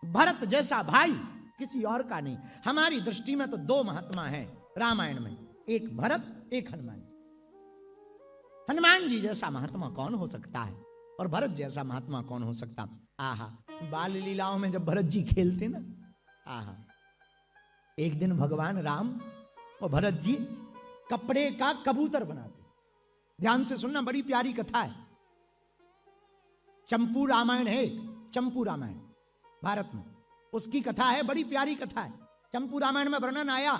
भरत जैसा भाई किसी और का नहीं। हमारी दृष्टि में तो दो महात्मा हैं रामायण में, एक भरत एक हनुमान। हनुमान जी जैसा महात्मा कौन हो सकता है और भरत जैसा महात्मा कौन हो सकता। आहा, बाल लीलाओं में जब भरत जी खेलते ना, आहा, एक दिन भगवान राम और भरत जी कपड़े का कबूतर बनाते। ध्यान से सुनना, बड़ी प्यारी कथा है। चंपू रामायण है, चंपू रामायण भारत में, उसकी कथा है, बड़ी प्यारी कथा है। चंपू रामायण में वर्णन आया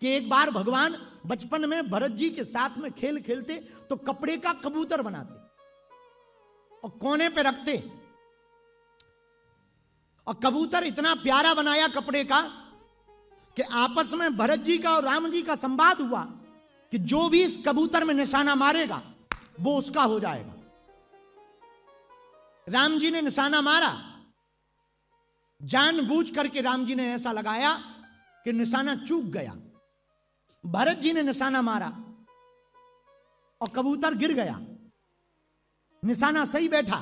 कि एक बार भगवान बचपन में भरत जी के साथ में खेल खेलते तो कपड़े का कबूतर बनाते और कोने पे रखते, और कबूतर इतना प्यारा बनाया कपड़े का कि आपस में भरत जी का और राम जी का संवाद हुआ कि जो भी इस कबूतर में निशाना मारेगा वो उसका हो जाएगा। राम जी ने निशाना मारा, जानबूझ करके राम जी ने ऐसा लगाया कि निशाना चूक गया। भरत जी ने निशाना मारा और कबूतर गिर गया, निशाना सही बैठा।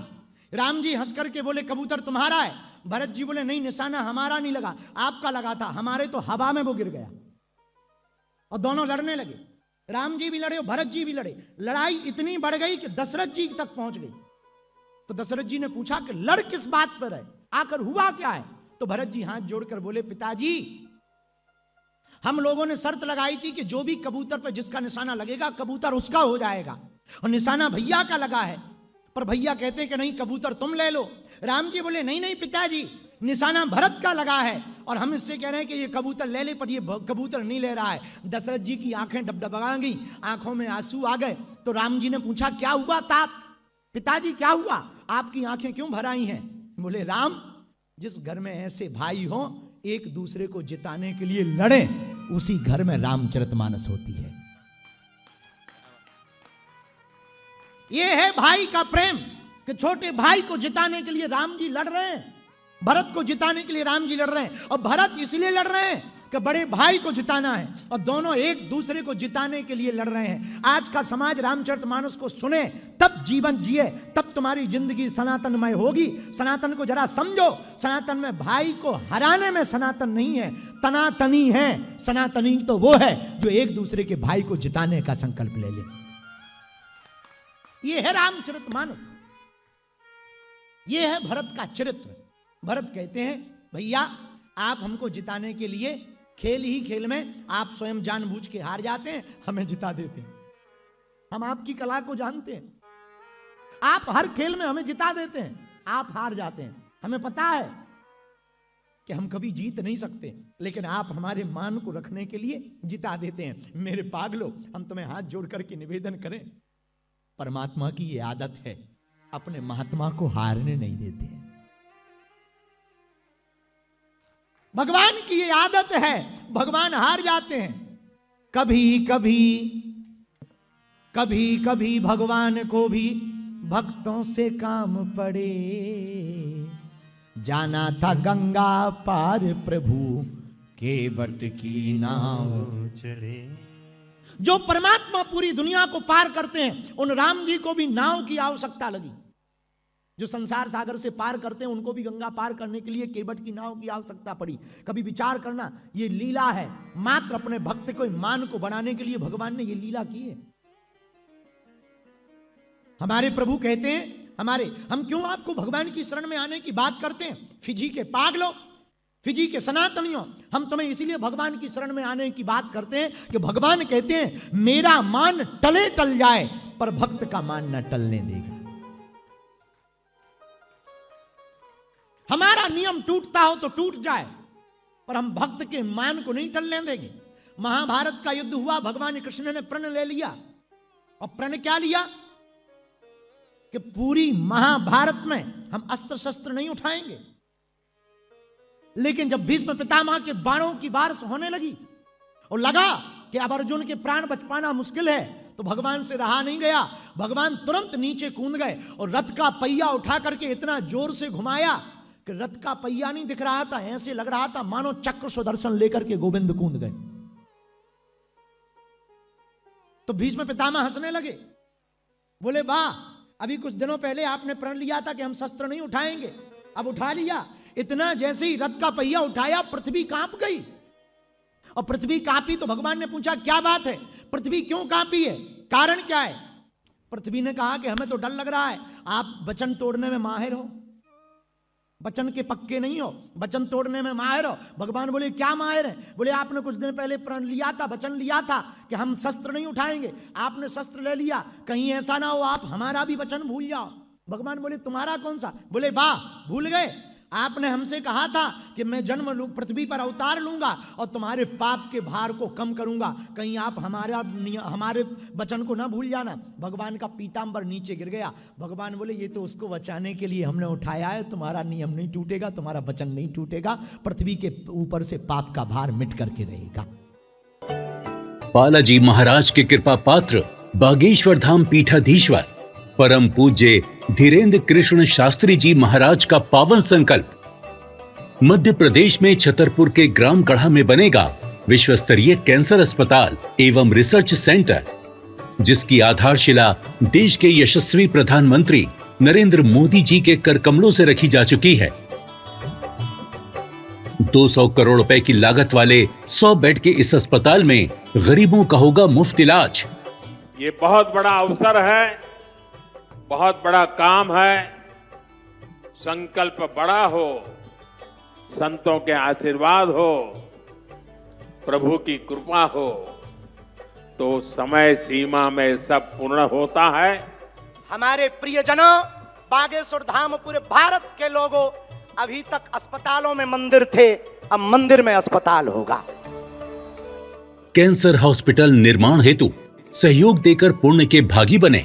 राम जी हंस करके बोले कबूतर तुम्हारा है। भरत जी बोले नहीं, निशाना हमारा नहीं लगा, आपका लगा था, हमारे तो हवा में वो गिर गया। और दोनों लड़ने लगे, राम जी भी लड़े और भरत जी भी लड़े। लड़ाई इतनी बढ़ गई कि दशरथ जी तक पहुंच गई। तो दशरथ जी ने पूछा कि लड़ किस बात पर है, आकर हुआ क्या है। तो भरत जी हाथ जोड़कर बोले पिताजी, हम लोगों ने शर्त लगाई थी कि जो भी कबूतर पर जिसका निशाना लगेगा कबूतर उसका हो जाएगा, और निशाना भैया का लगा है, पर भैया कहते हैं कि नहीं कबूतर तुम ले लो। राम जी बोले नहीं नहीं पिताजी, निशाना भरत का लगा है और हम इससे कह रहे हैं कि ये कबूतर ले ले, पर ये कबूतर नहीं ले रहा है। दशरथ जी की आंखें डबडबा गई, आंखों में आंसू आ गए। तो राम जी ने पूछा क्या हुआ तात, पिताजी क्या हुआ, आपकी आंखें क्यों भर आई हैं। बोले राम, जिस घर में ऐसे भाई हो एक दूसरे को जिताने के लिए लड़े, उसी घर में रामचरितमानस होती है। यह है भाई का प्रेम कि छोटे भाई को जिताने के लिए राम जी लड़ रहे हैं, भरत को जिताने के लिए राम जी लड़ रहे हैं। और भरत इसलिए लड़ रहे हैं कि बड़े भाई को जिताना है, और दोनों एक दूसरे को जिताने के लिए लड़ रहे हैं। आज का समाज रामचरितमानस को सुने तब जीवन जिए, तब तुम्हारी जिंदगी सनातनमय होगी। सनातन को जरा समझो, सनातन में भाई को हराने में सनातन नहीं है, तनातनी है। सनातनी तो वो है जो एक दूसरे के भाई को जिताने का संकल्प ले ले। ये है रामचरितमानस, ये है भरत का चरित्र। भरत कहते हैं भैया आप हमको जिताने के लिए खेल ही खेल में आप स्वयं जानबूझ के हार जाते हैं, हमें जिता देते हैं। हम आपकी कला को जानते हैं, आप हर खेल में हमें जिता देते हैं, आप हार जाते हैं। हमें पता है कि हम कभी जीत नहीं सकते, लेकिन आप हमारे मान को रखने के लिए जिता देते हैं। मेरे पागलों, हम तुम्हें हाथ जोड़ करके निवेदन करें, परमात्मा की ये आदत है, अपने महात्मा को हारने नहीं देते हैं। भगवान की ये आदत है, भगवान हार जाते हैं। कभी कभी कभी कभी भगवान को भी भक्तों से काम पड़े, जाना था गंगा पार प्रभु केवट की नाव चढ़े। जो परमात्मा पूरी दुनिया को पार करते हैं, उन राम जी को भी नाव की आवश्यकता लगी। जो संसार सागर से पार करते हैं उनको भी गंगा पार करने के लिए केवट की नाव की आवश्यकता पड़ी। कभी विचार करना, ये लीला है, मात्र अपने भक्त को मान को बनाने के लिए भगवान ने ये लीला की है। हमारे प्रभु कहते हैं, हम क्यों आपको भगवान की शरण में आने की बात करते हैं, फिजी के पागलों, फिजी के सनातनियों, हम तुम्हें इसीलिए भगवान की शरण में आने की बात करते हैं कि भगवान कहते हैं मेरा मान टले टल जाए पर भक्त का मान न टलने देगा। हमारा नियम टूटता हो तो टूट जाए, पर हम भक्त के मान को नहीं टलने देंगे। महाभारत का युद्ध हुआ, भगवान कृष्ण ने प्रण ले लिया, और प्रण क्या लिया कि पूरी महाभारत में हम अस्त्र शस्त्र नहीं उठाएंगे। लेकिन जब भीष्म पितामह के बाणों की बारिश होने लगी और लगा कि अब अर्जुन के प्राण बच पाना मुश्किल है, तो भगवान से रहा नहीं गया, भगवान तुरंत नीचे कूद गए और रथ का पहिया उठा करके इतना जोर से घुमाया कि रथ का पहिया नहीं दिख रहा था, ऐसे लग रहा था मानो चक्र सुदर्शन लेकर के गोविंद कूद गए। तो भीष्म पितामह हंसने लगे, बोले वाह, अभी कुछ दिनों पहले आपने प्रण लिया था कि हम शस्त्र नहीं उठाएंगे, अब उठा लिया। इतना जैसे ही रथ का पहिया उठाया पृथ्वी कांप गई। और पृथ्वी कांपी तो भगवान ने पूछा क्या बात है, पृथ्वी क्यों कांपी है, कारण क्या है? पृथ्वी ने कहा कि हमें तो डर लग रहा है, आप वचन तोड़ने में माहिर हो, वचन के पक्के नहीं हो, वचन तोड़ने में माहिर हो। भगवान बोले क्या माहिर है? बोले आपने कुछ दिन पहले प्रण लिया था, वचन लिया था कि हम शस्त्र नहीं उठाएंगे, आपने शस्त्र ले लिया, कहीं ऐसा ना हो आप हमारा भी वचन भूल जाओ। भगवान बोले तुम्हारा कौन सा? बोले वाह, भूल गए, आपने हमसे कहा था कि मैं जन्म लूं, पृथ्वी पर अवतार लूंगा और तुम्हारे पाप के भार को कम करूंगा, कहीं आप हमारे वचन को ना भूल जाना। भगवान का पीतांबर नीचे गिर गया। भगवान बोले ये तो उसको बचाने के लिए हमने उठाया है, तुम्हारा नियम नहीं टूटेगा, तुम्हारा वचन नहीं टूटेगा, पृथ्वी के ऊपर से पाप का भार मिट करके रहेगा। बालाजी महाराज के कृपा पात्र बागेश्वर धाम पीठाधीश्वर परम पूज्य धीरेन्द्र कृष्ण शास्त्री जी महाराज का पावन संकल्प। मध्य प्रदेश में छतरपुर के ग्राम गढ़ा में बनेगा विश्व स्तरीय कैंसर अस्पताल एवं रिसर्च सेंटर, जिसकी आधारशिला देश के यशस्वी प्रधानमंत्री नरेंद्र मोदी जी के कर कमलों से रखी जा चुकी है। 200 करोड़ रुपए की लागत वाले 100 बेड के इस अस्पताल में गरीबों का होगा मुफ्त इलाज। ये बहुत बड़ा अवसर है, बहुत बड़ा काम है। संकल्प बड़ा हो, संतों के आशीर्वाद हो, प्रभु की कृपा हो तो समय सीमा में सब पूर्ण होता है। हमारे प्रियजनों, बागेश्वर धाम पूरे भारत के लोगों, अभी तक अस्पतालों में मंदिर थे, अब मंदिर में अस्पताल होगा। कैंसर हॉस्पिटल निर्माण हेतु सहयोग देकर पुण्य के भागी बने